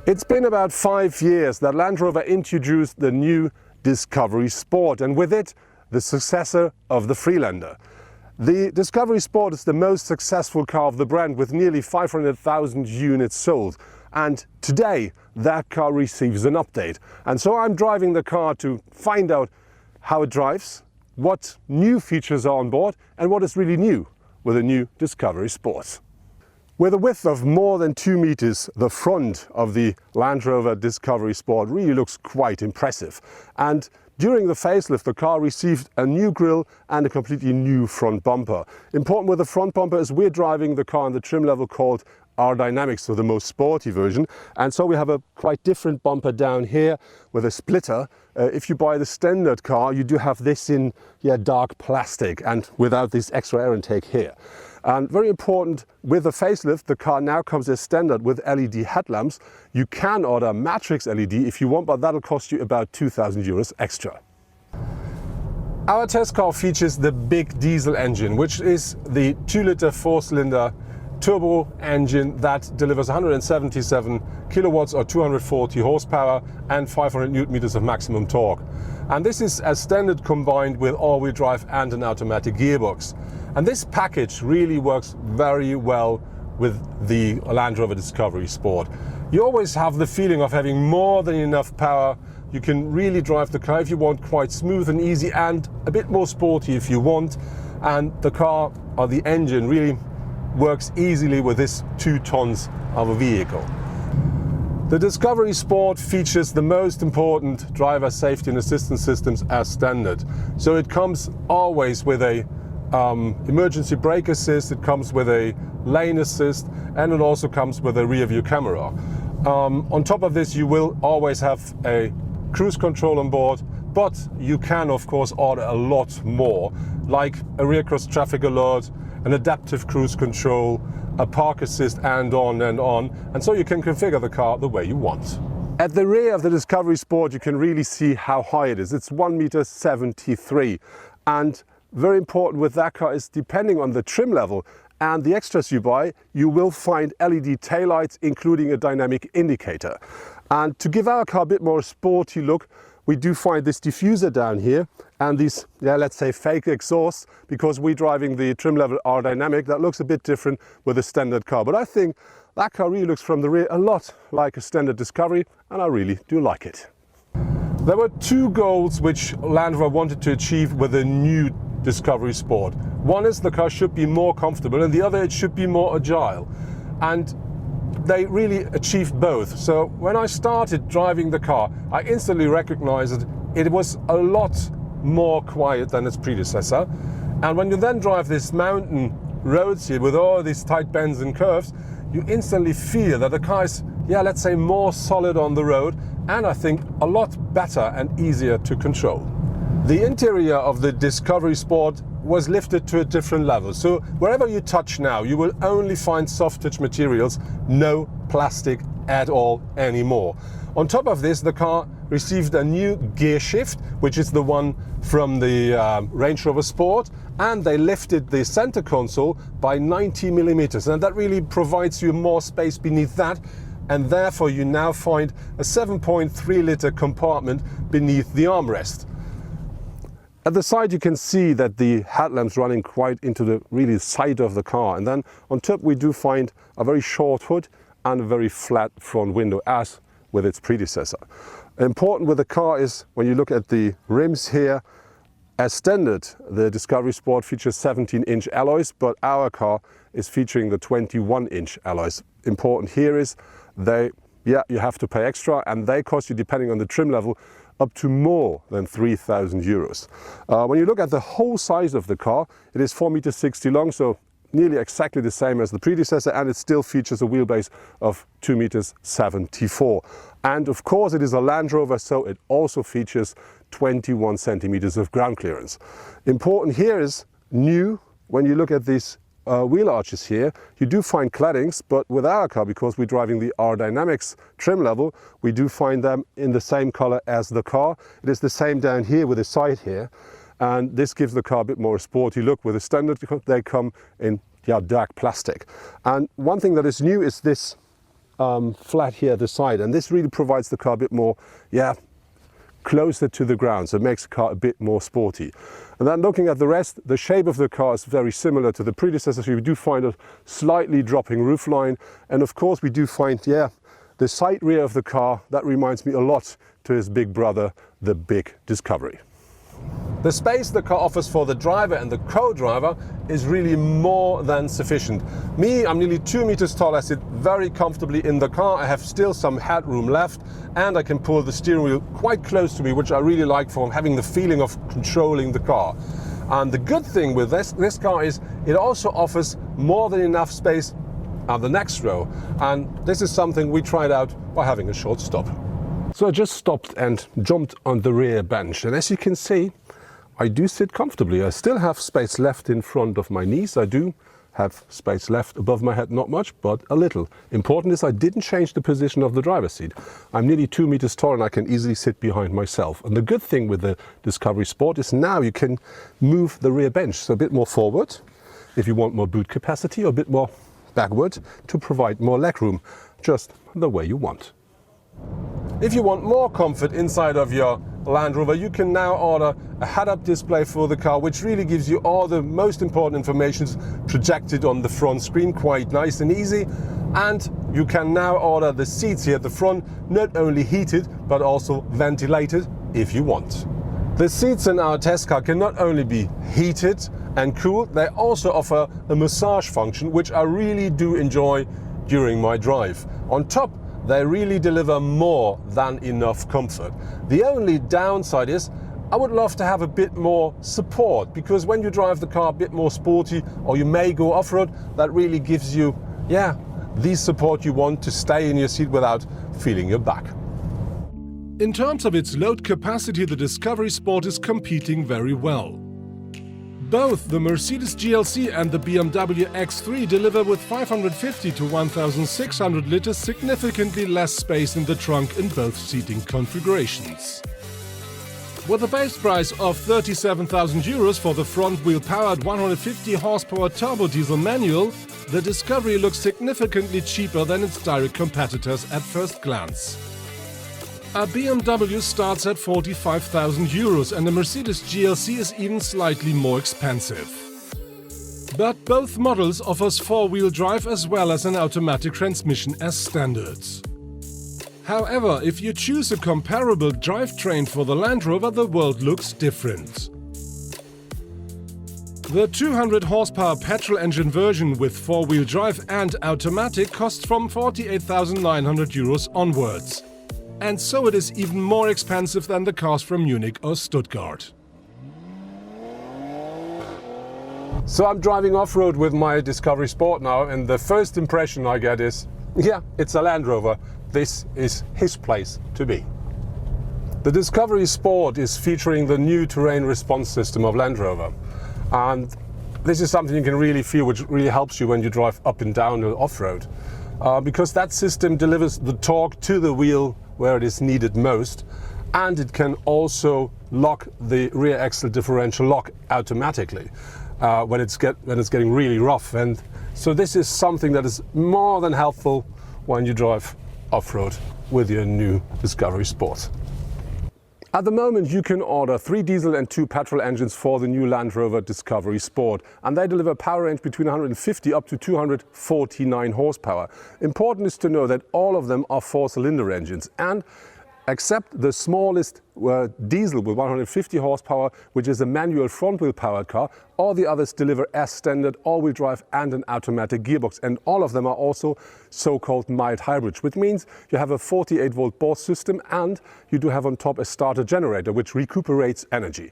It's been about 5 years that Land Rover introduced the new Discovery Sport, and with it, the successor of the Freelander. The Discovery Sport is the most successful car of the brand, with nearly 500,000 units sold. And today, that car receives an update. And so I'm driving the car to find out how it drives, what new features are on board, and what is really new with the new Discovery Sport. With a width of more than 2 meters, the front of the Land Rover Discovery Sport really looks quite impressive. And during the facelift, the car received a new grille and a completely new front bumper. Important with the front bumper is we're driving the car in the trim level called R-Dynamics, so the most sporty version. And so we have a quite different bumper down here with a splitter. If you buy the standard car, you do have this in dark plastic and without this extra air intake here. And very important, with the facelift, the car now comes as standard with LED headlamps. You can order matrix LED if you want, but that'll cost you about 2,000 euros extra. Our test car features the big diesel engine, which is the 2-liter 4-cylinder turbo engine that delivers 177 kilowatts or 240 horsepower and 500 newton meters of maximum torque. And this is as standard combined with all-wheel drive and an automatic gearbox. And this package really works very well with the Land Rover Discovery Sport. You always have the feeling of having more than enough power. You can really drive the car if you want, quite smooth and easy, and a bit more sporty if you want. And the car or the engine really works easily with this 2 tons of a vehicle. The Discovery Sport features the most important driver safety and assistance systems as standard. So it comes always with a emergency brake assist, it comes with a lane assist, and it also comes with a rear view camera. On top of this, you will always have a cruise control on board, but you can of course order a lot more, like a rear cross traffic alert, an adaptive cruise control, a park assist, and on and on. And so you can configure the car the way you want. At the rear of the Discovery Sport, you can really see how high it is. It's 1.73 meters. And very important with that car is, depending on the trim level and the extras you buy, you will find LED taillights, including a dynamic indicator. And to give our car a bit more sporty look, we do find this diffuser down here and these, let's say, fake exhausts, because we're driving the trim level R-Dynamic. That looks a bit different with a standard car. But I think that car really looks from the rear a lot like a standard Discovery, and I really do like it. There were 2 goals which Land Rover wanted to achieve with the new Discovery Sport. One is the car should be more comfortable, and the other, it should be more agile. And they really achieved both. So when I started driving the car, I instantly recognized that it was a lot more quiet than its predecessor. And when you then drive this mountain roads here with all these tight bends and curves, you instantly feel that the car is, let's say, more solid on the road, and I think a lot better and easier to control. The interior of the Discovery Sport was lifted to a different level. So wherever you touch now, you will only find soft touch materials, no plastic at all anymore. On top of this, the car received a new gear shift, which is the one from the Range Rover Sport, and they lifted the center console by 90 millimeters, and that really provides you more space beneath that, and therefore you now find a 7.3 liter compartment beneath the armrest. At the side you can see that the headlamps running quite into the really side of the car, and then on top we do find a very short hood and a very flat front window, as with its predecessor. Important with the car is, when you look at the rims here, as standard the Discovery Sport features 17-inch alloys, but our car is featuring the 21-inch alloys. Important here is you have to pay extra, and they cost you, depending on the trim level, up to more than 3,000 euros. When you look at the whole size of the car, it is 4.60 meters long, so nearly exactly the same as the predecessor, and it still features a wheelbase of 2.74 meters. And of course it is a Land Rover, so it also features 21 centimeters of ground clearance. Important here is new, when you look at these wheel arches here, you do find claddings, but with our car, because we're driving the R-Dynamics trim level, we do find them in the same color as the car. It is the same down here with the side here, and this gives the car a bit more sporty look. With the standard, they come in dark plastic. And one thing that is new is this flat here at the side, and this really provides the car a bit more, closer to the ground, so it makes the car a bit more sporty. And then looking at the rest, the shape of the car is very similar to the predecessor. So we do find a slightly dropping roofline, and of course we do find, the side rear of the car, that reminds me a lot to his big brother, the big Discovery. The space the car offers for the driver and the co-driver is really more than sufficient. Me, I'm nearly 2 meters tall. I sit very comfortably in the car. I have still some headroom left, and I can pull the steering wheel quite close to me, which I really like for having the feeling of controlling the car. And the good thing with this car is it also offers more than enough space on the next row. And this is something we tried out by having a short stop. So I just stopped and jumped on the rear bench, and as you can see, I do sit comfortably. I still have space left in front of my knees. I do have space left above my head, not much, but a little. Important is I didn't change the position of the driver's seat. I'm nearly 2 meters tall and I can easily sit behind myself. And the good thing with the Discovery Sport is now you can move the rear bench, so a bit more forward if you want more boot capacity, or a bit more backward to provide more legroom, just the way you want. If you want more comfort inside of your Land Rover, you can now order a head-up display for the car, which really gives you all the most important information projected on the front screen, quite nice and easy. And you can now order the seats here at the front, not only heated, but also ventilated if you want. The seats in our test car can not only be heated and cooled, they also offer a massage function, which I really do enjoy during my drive. On top, they really deliver more than enough comfort. The only downside is I would love to have a bit more support, because when you drive the car a bit more sporty, or you may go off-road, that really gives you, the support you want to stay in your seat without feeling your back. In terms of its load capacity, the Discovery Sport is competing very well. Both the Mercedes GLC and the BMW X3 deliver with 550 to 1,600 liters significantly less space in the trunk in both seating configurations. With a base price of €37,000 for the front-wheel powered 150 horsepower turbo diesel manual, the Discovery looks significantly cheaper than its direct competitors at first glance. A BMW starts at €45,000 and the Mercedes GLC is even slightly more expensive. But both models offers four-wheel drive as well as an automatic transmission as standards. However, if you choose a comparable drivetrain for the Land Rover, the world looks different. The 200 horsepower petrol engine version with four-wheel drive and automatic costs from €48,900 onwards. And so it is even more expensive than the cars from Munich or Stuttgart. So I'm driving off-road with my Discovery Sport now, and the first impression I get is, it's a Land Rover. This is his place to be. The Discovery Sport is featuring the new terrain response system of Land Rover. And this is something you can really feel, which really helps you when you drive up and down off-road. Because that system delivers the torque to the wheel where it is needed most, and it can also lock the rear axle differential lock automatically when it's getting really rough. And so this is something that is more than helpful when you drive off-road with your new Discovery Sport. At the moment you can order 3 diesel and 2 petrol engines for the new Land Rover Discovery Sport, and they deliver power range between 150 up to 249 horsepower. Important is to know that all of them are 4-cylinder engines, and except the smallest diesel with 150 horsepower, which is a manual front-wheel powered car, all the others deliver as standard all-wheel drive and an automatic gearbox, and all of them are also so-called mild hybrids, which means you have a 48-volt Bose system and you do have on top a starter generator which recuperates energy.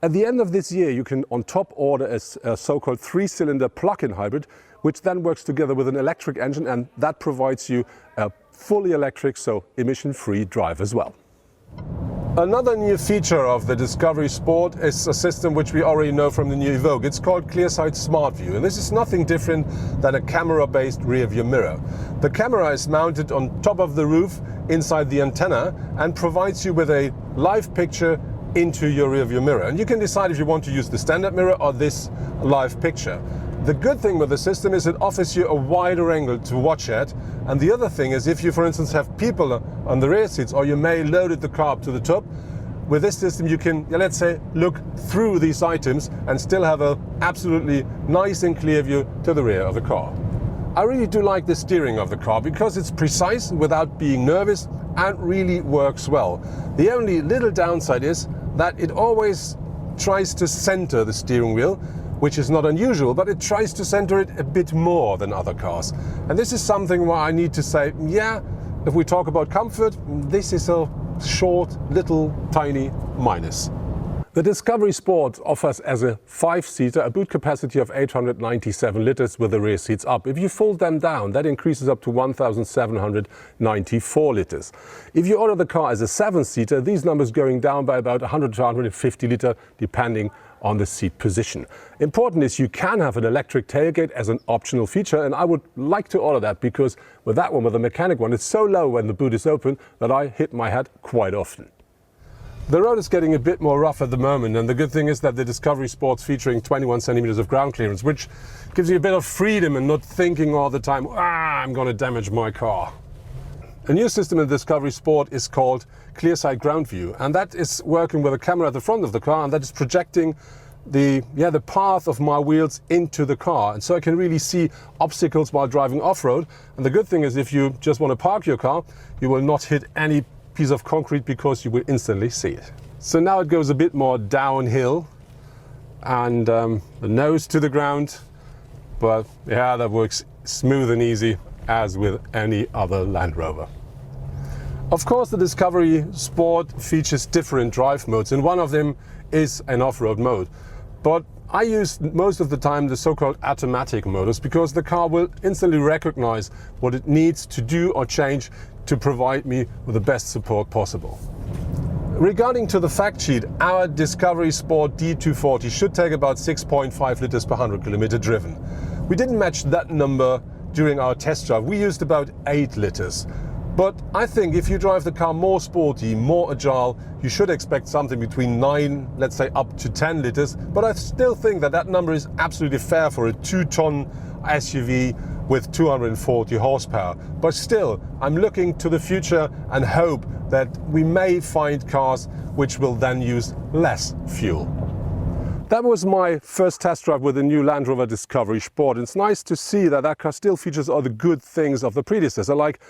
At the end of this year you can on top order a so-called 3-cylinder plug-in hybrid, which then works together with an electric engine, and that provides you a fully electric, so emission-free drive as well. Another new feature of the Discovery Sport is a system which we already know from the new Evoque. It's called ClearSight Smart View, and this is nothing different than a camera-based rear-view mirror. The camera is mounted on top of the roof inside the antenna and provides you with a live picture into your rear-view mirror. And you can decide if you want to use the standard mirror or this live picture. The good thing with the system is it offers you a wider angle to watch at, and the other thing is if you, for instance, have people on the rear seats, or you may loaded the car up to the top, with this system you can, let's say, look through these items and still have a absolutely nice and clear view to the rear of the car. I really do like the steering of the car because it's precise without being nervous and really works well. The only little downside is that it always tries to center the steering wheel, which is not unusual, but it tries to center it a bit more than other cars. And this is something where I need to say, yeah, if we talk about comfort, this is a short, little, tiny minus. The Discovery Sport offers as a 5-seater a boot capacity of 897 litres with the rear seats up. If you fold them down, that increases up to 1,794 litres. If you order the car as a 7-seater, these numbers going down by about 100 to 150 litres depending on the seat position. Important is you can have an electric tailgate as an optional feature, and I would like to order that because with that one, with the mechanic one, it's so low when the boot is open that I hit my head quite often. The road is getting a bit more rough at the moment, and the good thing is that the Discovery Sport's featuring 21 centimeters of ground clearance, which gives you a bit of freedom and not thinking all the time, I'm going to damage my car. A new system in the Discovery Sport is called Clear-Sight Ground View, and that is working with a camera at the front of the car, and that is projecting the path of my wheels into the car, and so I can really see obstacles while driving off-road. And the good thing is if you just want to park your car, you will not hit any piece of concrete because you will instantly see it. So now it goes a bit more downhill and the nose to the ground, but yeah, that works smooth and easy as with any other Land Rover. Of course, the Discovery Sport features different drive modes, and one of them is an off-road mode. But I use most of the time the so-called automatic modus because the car will instantly recognize what it needs to do or change to provide me with the best support possible. Regarding to the fact sheet, our Discovery Sport D240 should take about 6.5 litres per 100 kilometer driven. We didn't match that number during our test drive. We used about 8 litres. But I think if you drive the car more sporty, more agile, you should expect something between 9, let's say up to 10 litres. But I still think that that number is absolutely fair for a 2-ton SUV with 240 horsepower. But still, I'm looking to the future and hope that we may find cars which will then use less fuel. That was my first test drive with the new Land Rover Discovery Sport. It's nice to see that that car still features all the good things of the predecessor, like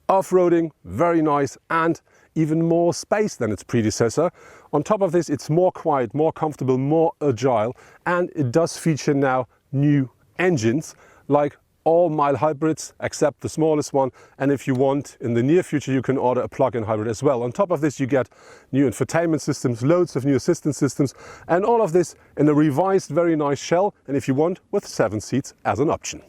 off-roading, very nice, and even more space than its predecessor. On top of this, it's more quiet, more comfortable, more agile, and it does feature now new engines, like all mild hybrids except the smallest one, and if you want, in the near future you can order a plug-in hybrid as well. On top of this you get new infotainment systems, loads of new assistance systems, and all of this in a revised very nice shell, and if you want, with 7 seats as an option.